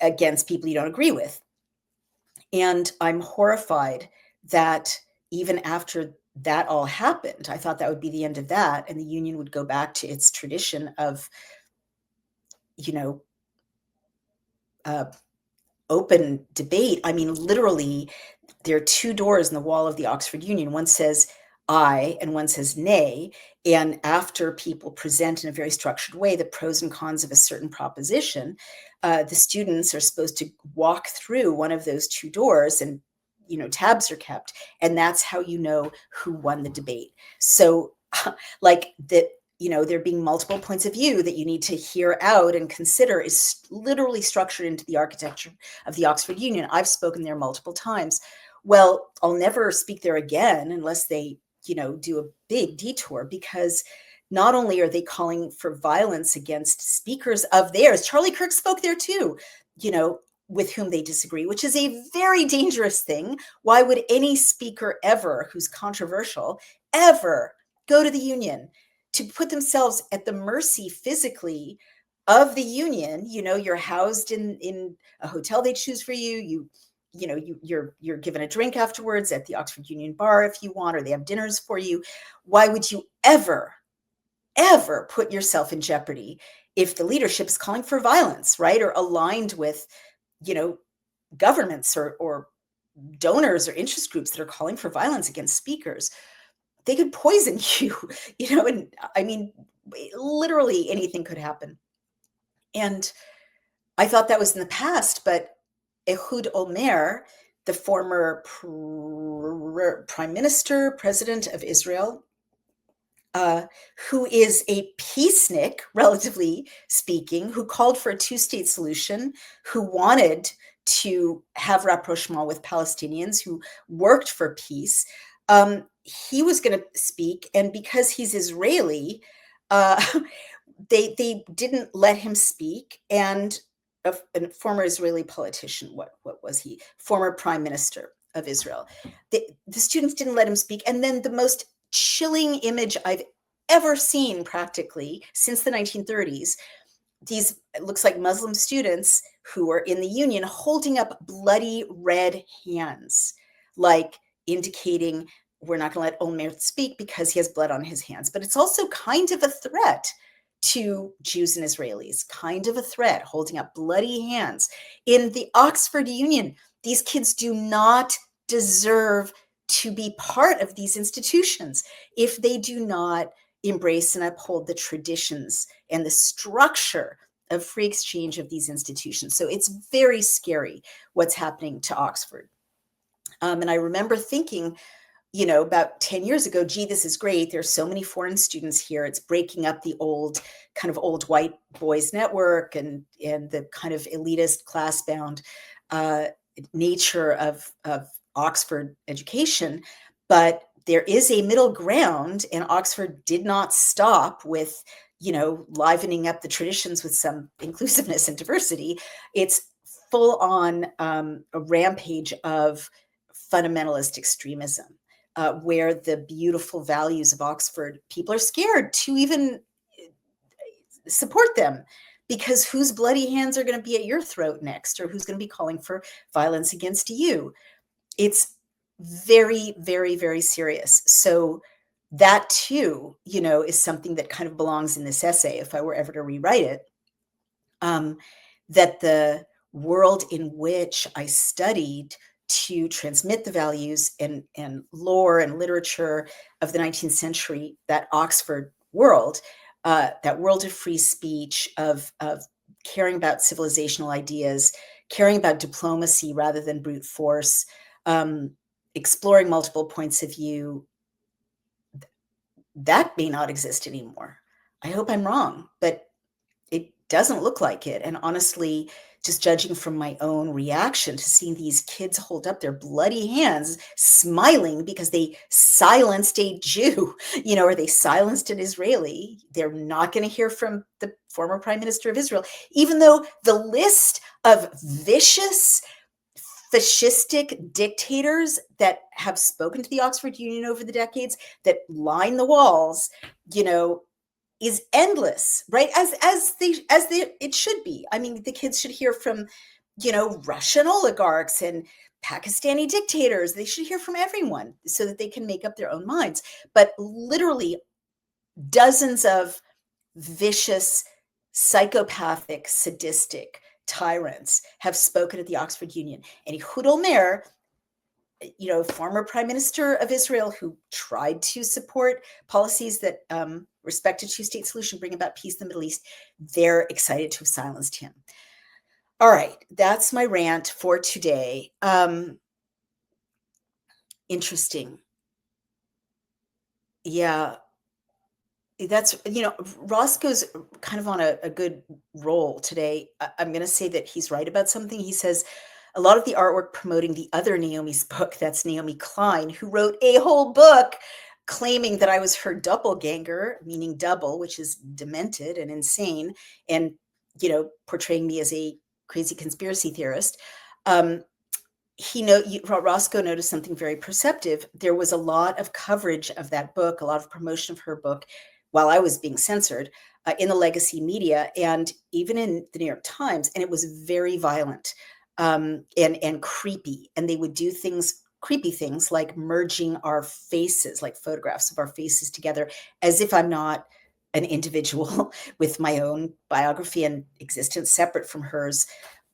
against people you don't agree with. And I'm horrified that even after that all happened, I thought that would be the end of that, and the union would go back to its tradition of, open debate. I mean, literally, there are two doors in the wall of the Oxford Union. One says aye and one says nay. And after people present in a very structured way the pros and cons of a certain proposition, the students are supposed to walk through one of those two doors, and tabs are kept, and that's how you know who won the debate. So like that, there being multiple points of view that you need to hear out and consider is literally structured into the architecture of the Oxford Union. I've spoken there multiple times. Well, I'll never speak there again unless they, do a big detour, because not only are they calling for violence against speakers of theirs, Charlie Kirk spoke there too, with whom they disagree, which is a very dangerous thing. Why would any speaker ever, who's controversial, ever go to the union to put themselves at the mercy physically of the union? You're housed in a hotel they choose for you. You're given a drink afterwards at the Oxford Union bar if you want, or they have dinners for you. Why would you ever put yourself in jeopardy if the leadership is calling for violence, right? Or aligned with, governments or donors or interest groups that are calling for violence against speakers? They could poison you, and I mean, literally anything could happen. And I thought that was in the past, but Ehud Olmert, the former prime minister, president of Israel, who is a peacenik, relatively speaking, who called for a two-state solution, who wanted to have rapprochement with Palestinians, who worked for peace. He was going to speak, and because he's Israeli, they didn't let him speak. And a former Israeli politician, what was he? Former prime minister of Israel. The students didn't let him speak. And then the most chilling image I've ever seen practically since the 1930s, these, it looks like Muslim students who are in the union holding up bloody red hands, like indicating we're not going to let Olmert speak because he has blood on his hands. But it's also kind of a threat to Jews and Israelis, kind of a threat, holding up bloody hands. In the Oxford Union, these kids do not deserve to be part of these institutions if they do not embrace and uphold the traditions and the structure of free exchange of these institutions. So it's very scary what's happening to Oxford. And I remember thinking, about 10 years ago, gee, this is great. There's so many foreign students here. It's breaking up the old white boys network and the kind of elitist class bound nature of Oxford education. But there is a middle ground, and Oxford did not stop with, livening up the traditions with some inclusiveness and diversity. It's full on a rampage of fundamentalist extremism, where the beautiful values of Oxford, people are scared to even support them, because whose bloody hands are going to be at your throat next, or who's going to be calling for violence against you? It's very, very, very serious. So that too, is something that kind of belongs in this essay if I were ever to rewrite it. That the world in which I studied to transmit the values and lore and literature of the 19th century, that Oxford world, that world of free speech, of caring about civilizational ideas, caring about diplomacy rather than brute force, exploring multiple points of view, that may not exist anymore. I hope I'm wrong, but it doesn't look like it. And honestly, just judging from my own reaction to seeing these kids hold up their bloody hands, smiling because they silenced a Jew, or they silenced an Israeli, they're not going to hear from the former prime minister of Israel, even though the list of vicious, fascistic dictators that have spoken to the Oxford Union over the decades, that line the walls, is endless, right? As it should be. I mean, the kids should hear from, Russian oligarchs and Pakistani dictators. They should hear from everyone so that they can make up their own minds. But literally dozens of vicious, psychopathic, sadistic tyrants have spoken at the Oxford Union. And Ehud Olmert, former prime minister of Israel, who tried to support policies that respected two-state solution, bring about peace in the Middle East, they're excited to have silenced him. All right, that's my rant for today. Interesting. Yeah, that's, Roscoe's kind of on a good roll today. I'm going to say that he's right about something. He says, a lot of the artwork promoting the other Naomi's book, that's Naomi Klein, who wrote a whole book claiming that I was her doppelganger, meaning double, which is demented and insane, and, portraying me as a crazy conspiracy theorist. Roscoe noticed something very perceptive. There was a lot of coverage of that book, a lot of promotion of her book while I was being censored in the legacy media and even in the New York Times. And it was very violent and creepy. And they would do creepy things like merging our faces, like photographs of our faces together, as if I'm not an individual with my own biography and existence separate from hers.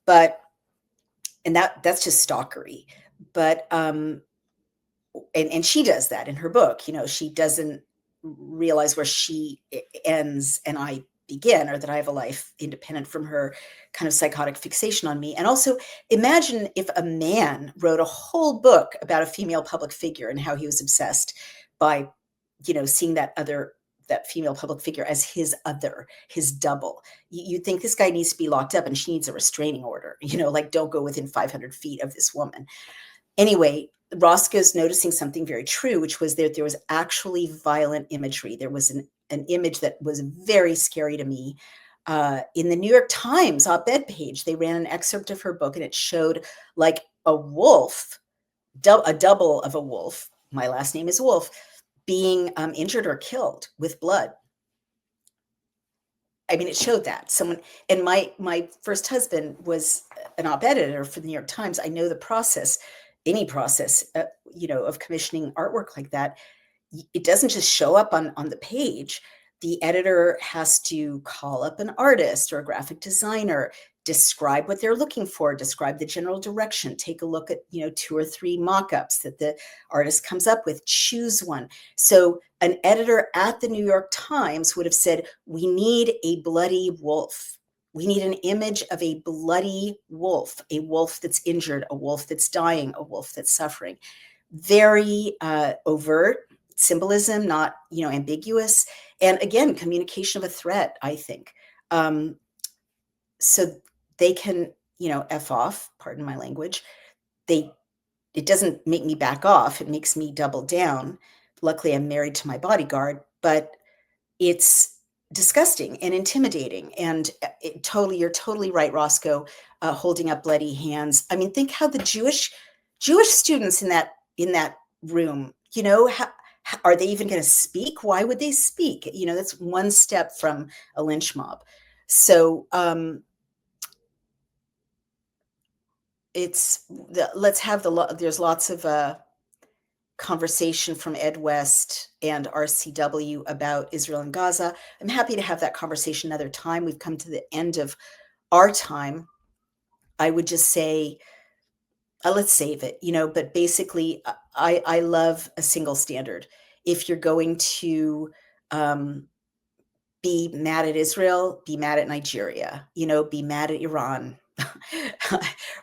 And that's just stalkery. But and she does that in her book. She doesn't realize where she ends and I begin, or that I have a life independent from her kind of psychotic fixation on me. And also, imagine if a man wrote a whole book about a female public figure and how he was obsessed by, seeing that female public figure as his other, his double. You think this guy needs to be locked up and she needs a restraining order, like don't go within 500 feet of this woman. Anyway, Roscoe's noticing something very true, which was that there was actually violent imagery. There was an image that was very scary to me. In the New York Times op-ed page, they ran an excerpt of her book and it showed like a wolf, a double of a wolf, my last name is Wolf, being injured or killed with blood. I mean, it showed that someone, and my first husband was an op-ed editor for the New York Times. I know the process, any process, of commissioning artwork like that. It doesn't just show up on the page. The editor has to call up an artist or a graphic designer, describe what they're looking for, describe the general direction, take a look at, 2 or 3 mock-ups that the artist comes up with, choose one. So an editor at the New York Times would have said, we need a bloody wolf. We need an image of a bloody wolf, a wolf that's injured, a wolf that's dying, a wolf that's suffering. very overt symbolism, not, ambiguous. And again, communication of a threat, I think. So they can, F off, pardon my language. It doesn't make me back off. It makes me double down. Luckily, I'm married to my bodyguard, but it's disgusting and intimidating. And you're totally right, Roscoe, holding up bloody hands. I mean, think how the Jewish students in that room, how are they even going to speak? Why would they speak? That's one step from a lynch mob. So there's lots of conversation from Ed West and RCW about Israel and Gaza. I'm happy to have that conversation another time. We've come to the end of our time. I would just say, let's save it, but basically, I love a single standard. If you're going to be mad at Israel, be mad at Nigeria, be mad at Iran,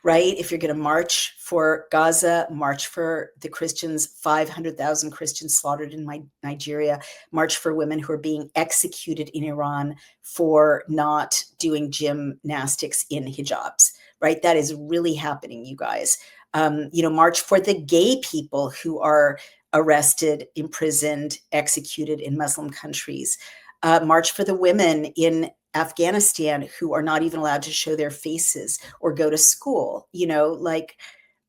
right? If you're going to march for Gaza, march for the Christians, 500,000 Christians slaughtered in Nigeria, march for women who are being executed in Iran for not doing gymnastics in hijabs, right? That is really happening, you guys. March for the gay people who are arrested, imprisoned, executed in Muslim countries. March for the women in Afghanistan who are not even allowed to show their faces or go to school.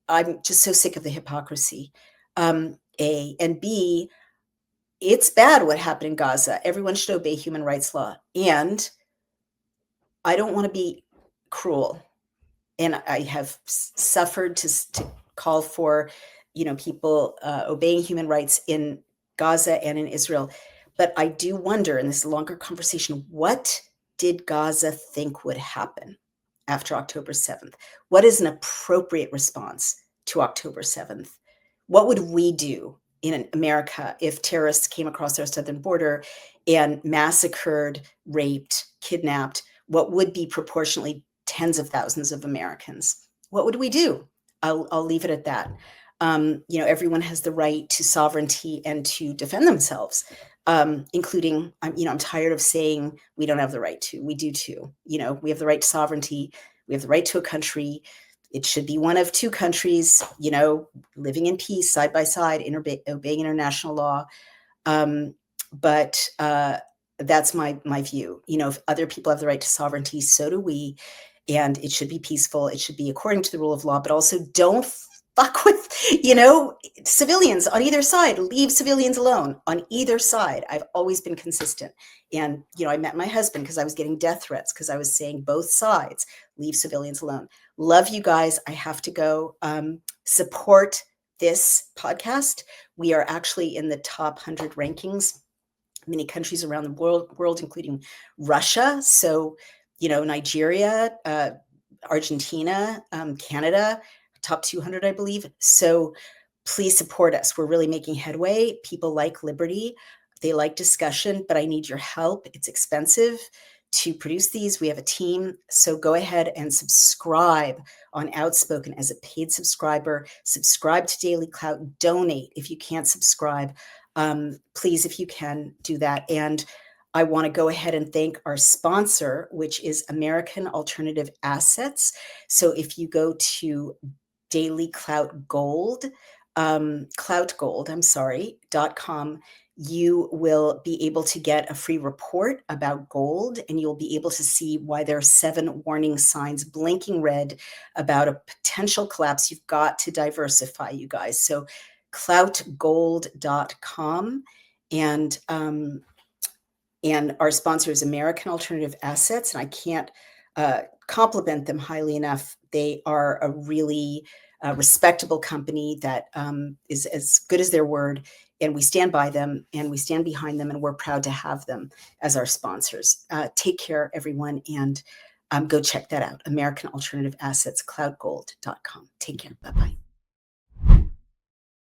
I'm just so sick of the hypocrisy. A and B, it's bad what happened in Gaza. Everyone should obey human rights law. And I don't want to be cruel. And I have suffered to call for, people obeying human rights in Gaza and in Israel. But I do wonder, in this longer conversation, what did Gaza think would happen after October 7th? What is an appropriate response to October 7th? What would we do in America if terrorists came across our southern border and massacred, raped, kidnapped what would be proportionally tens of thousands of Americans? What would we do? I'll leave it at that. Everyone has the right to sovereignty and to defend themselves, including, I'm tired of saying we don't have the right to. We do too. We have the right to sovereignty. We have the right to a country. It should be one of two countries, living in peace, side by side, obeying international law. But that's my view. If other people have the right to sovereignty, so do we. And it should be peaceful. It should be according to the rule of law, but also don't fuck with, civilians on either side. Leave civilians alone on either side. I've always been consistent. And, I met my husband because I was getting death threats because I was saying both sides, leave civilians alone. Love you guys. I have to go. Support this podcast. We are actually in the top 100 rankings, many countries around the world, including Russia. So, Nigeria, Argentina, Canada, top 200, I believe. So please support us. We're really making headway. People like liberty. They like discussion, but I need your help. It's expensive to produce these. We have a team. So go ahead and subscribe on Outspoken as a paid subscriber. Subscribe to Daily Clout. Donate if you can't subscribe. Please, if you can, do that. And I want to go ahead and thank our sponsor, which is American Alternative Assets. So if you go to Daily Clout Gold, cloutgold.com, you will be able to get a free report about gold, and you'll be able to see why there are 7 warning signs blinking red about a potential collapse. You've got to diversify, you guys. So cloutgold.com, and our sponsor is American Alternative Assets, and I can't compliment them highly enough. They are a really respectable company that is as good as their word, and we stand by them, and we stand behind them, and we're proud to have them as our sponsors. Take care, everyone, and go check that out. American Alternative Assets, cloutgold.com. Take care. Bye-bye.